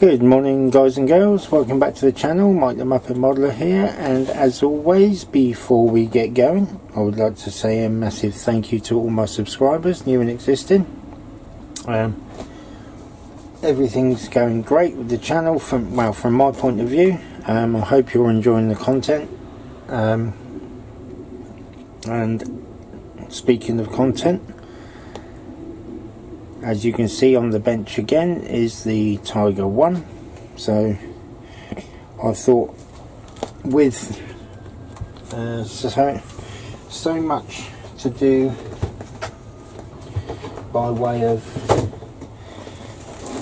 Good morning guys and girls, welcome back to the channel. Mike the Muppet Modeler here, and as always before we get going I would like to say a massive thank you to all my subscribers, new and existing. Everything's going great with the channel from my point of view. I hope you're enjoying the content. And speaking of content, as you can see on the bench again is the Tiger 1. So I thought with so much to do by way of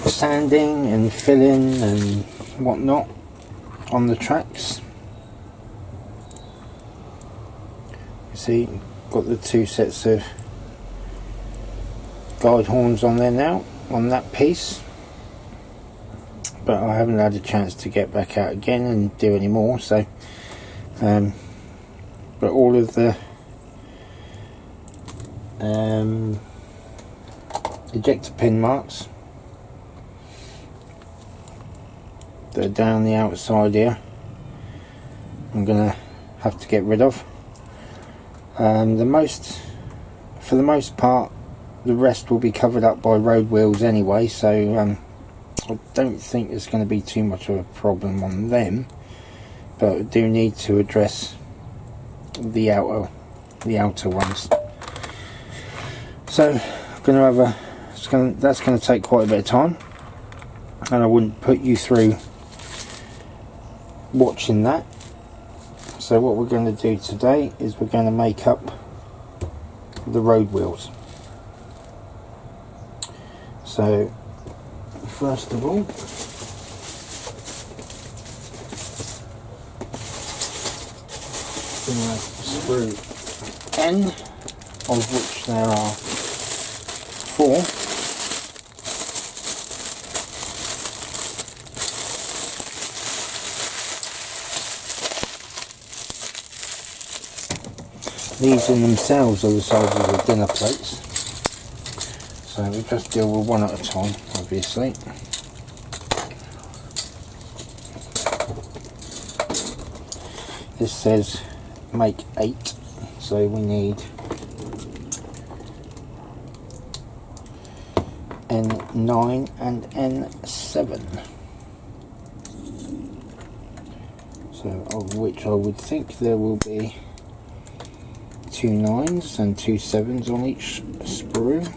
sanding and filling and whatnot on the tracks, you see got the two sets of guide horns on there now on that piece, but I haven't had a chance to get back out again and do any more. So but all of the ejector pin marks that are down the outside here I'm gonna have to get rid of. For the most part the rest will be covered up by road wheels anyway, so I don't think there's going to be too much of a problem on them, but I do need to address the outer ones. So I'm going to have that's going to take quite a bit of time, and I wouldn't put you through watching that. So what we're going to do today is we're going to make up the road wheels. So first of all, screw N, of which there are 4. These in themselves are the size of the dinner plates, so we just deal with one at a time, obviously. This says make 8, so we need N9 and N7. So of which I would think there will be 2 9s and 2 7s on each sprue.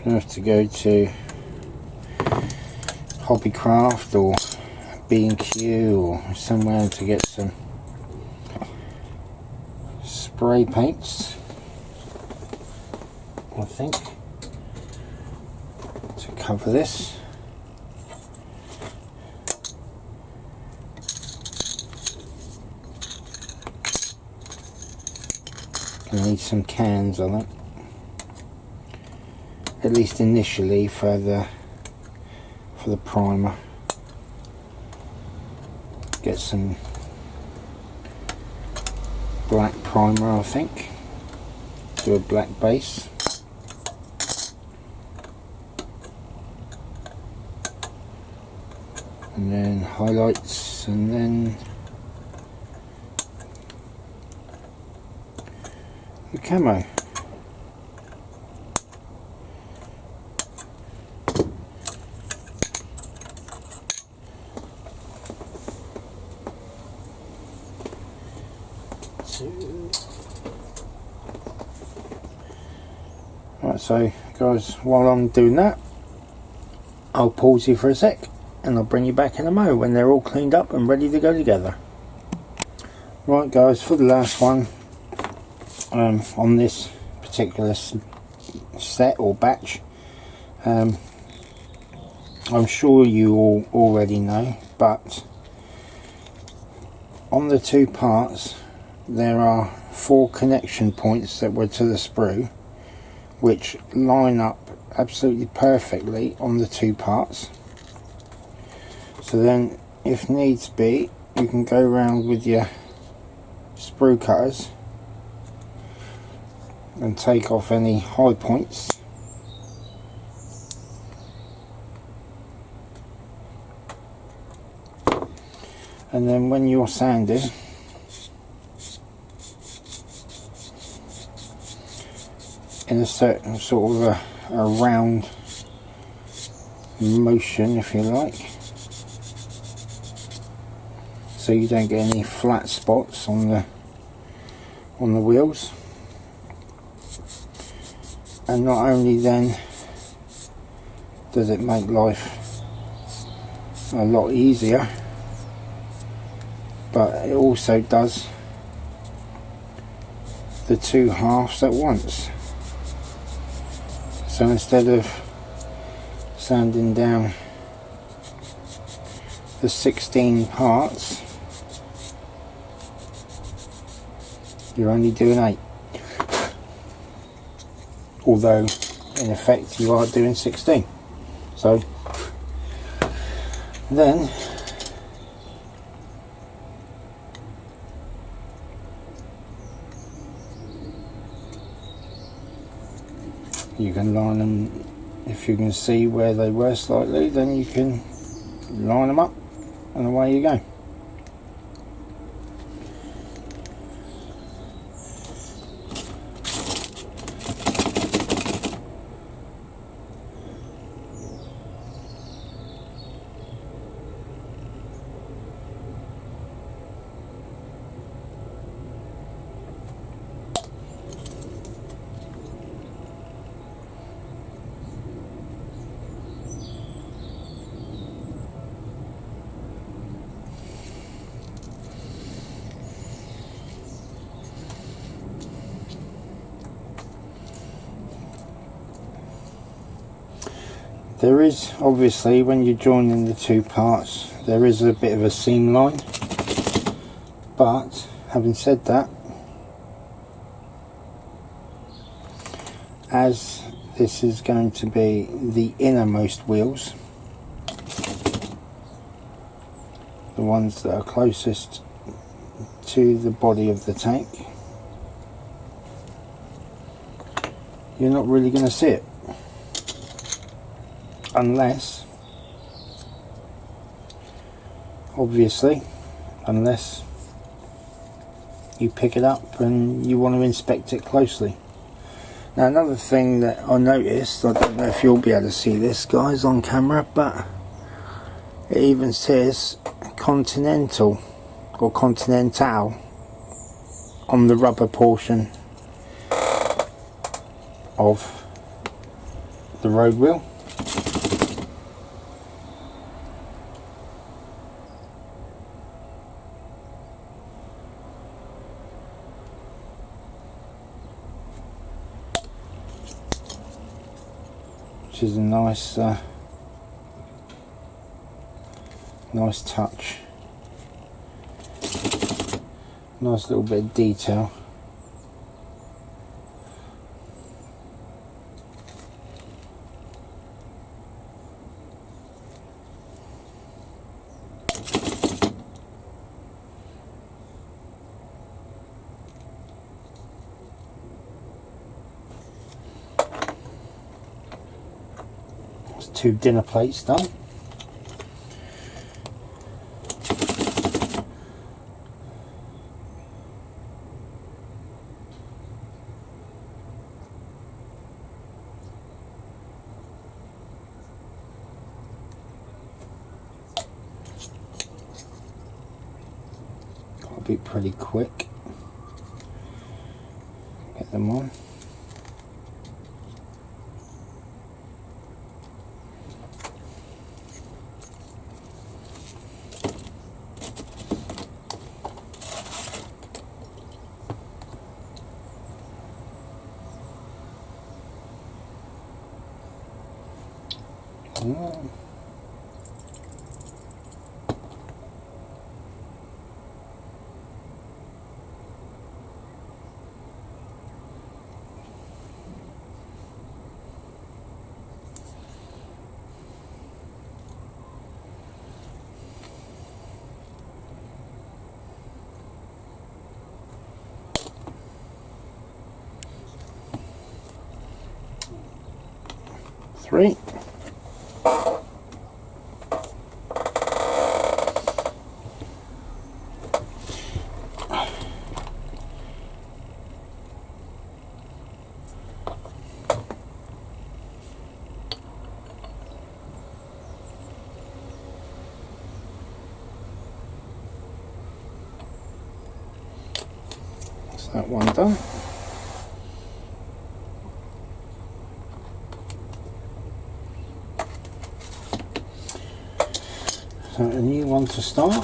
I have to go to Hobbycraft or B&Q or somewhere to get some spray paints, I think, to cover this. I need some cans on it, at least initially for the primer. Get some black primer, I think. Do a black base. And then highlights, and then the camo. Right, so guys, while I'm doing that, I'll pause you for a sec and I'll bring you back in a mo when they're all cleaned up and ready to go together. Right guys, for the last one on this particular set or batch, I'm sure you all already know, but on the two parts there are 4 connection points that were to the sprue, which line up absolutely perfectly on the two parts. So then if needs be, you can go around with your sprue cutters and take off any high points. And then when you're sanding, in a certain sort of a round motion, if you like, so you don't get any flat spots on the wheels. And not only then does it make life a lot easier, but it also does the two halves at once. So instead of sanding down the 16 parts, you're only doing 8. Although in effect you are doing 16. So then you can line them. If you can see where they were slightly, then you can line them up and away you go. There is, obviously, when you're joining the two parts, there is a bit of a seam line, but having said that, as this is going to be the innermost wheels, the ones that are closest to the body of the tank, you're not really going to see it. Unless, obviously, unless you pick it up and you want to inspect it closely. Now another thing that I noticed, I don't know if you'll be able to see this guys on camera, but it even says Continental or Continental on the rubber portion of the road wheel. Which is a nice nice touch, nice little bit of detail. That's 2 dinner plates done. Got to be pretty quick. Get them on. 3. That's that one done. So a new one to start.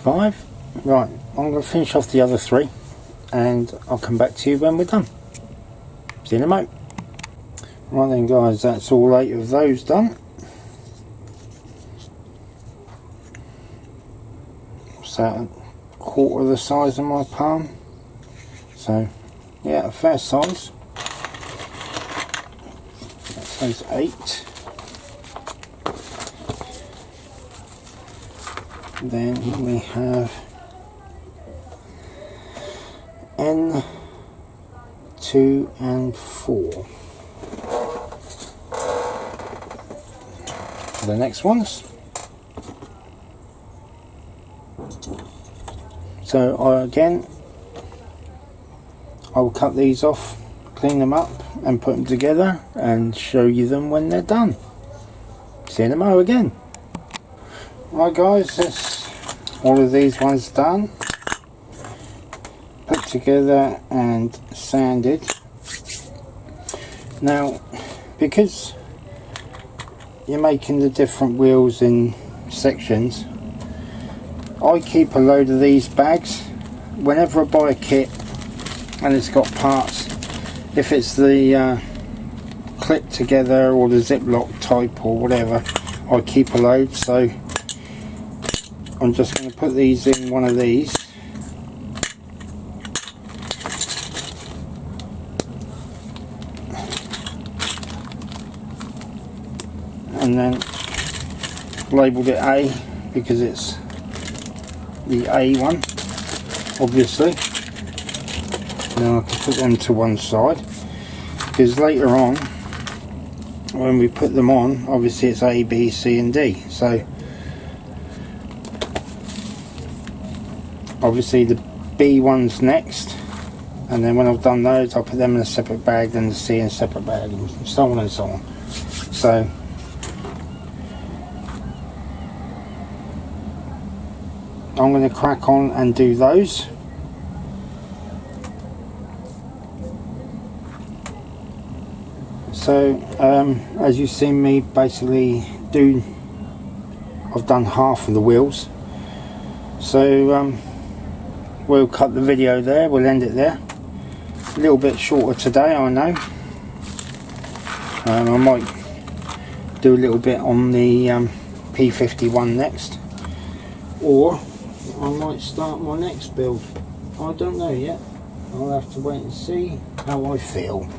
Five. Right, I'm going to finish off the other 3 and I'll come back to you when we're done. See you in a moment. Right then guys, that's all 8 of those done. So a quarter the size of my palm. So yeah, a fair size. That says 8. Then we have N, 2 and 4 for the next ones. So I will cut these off, clean them up and put them together and show you them when they're done. See you in a mo again. Right guys, that's all of these ones done, put together and sanded. Now because you're making the different wheels in sections, I keep a load of these bags whenever I buy a kit and it's got parts. If it's the clip together or the Ziploc type or whatever, I keep a load. So I'm just going to put these in one of these. And then labelled it A because it's the A one, obviously. Now I can put them to one side because later on when we put them on, obviously it's A, B, C and D. So obviously the B one's next, and then when I've done those I'll put them in a separate bag, then the C in a separate bag, and so on and so on. So I'm going to crack on and do those. So as you've seen me basically do, I've done half of the wheels. So we'll cut the video there, we'll end it there. A little bit shorter today, I know. I might do a little bit on the P51 next, or I might start my next build. I don't know yet. I'll have to wait and see how I feel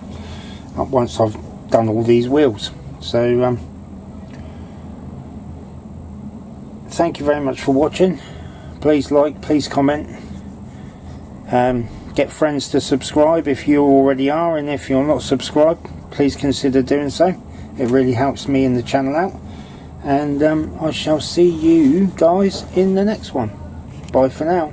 once I've done all these wheels. So thank you very much for watching. Please like, please comment, get friends to subscribe if you already are, and if you're not subscribed, please consider doing so. It really helps me and the channel out. And I shall see you guys in the next one. Bye for now.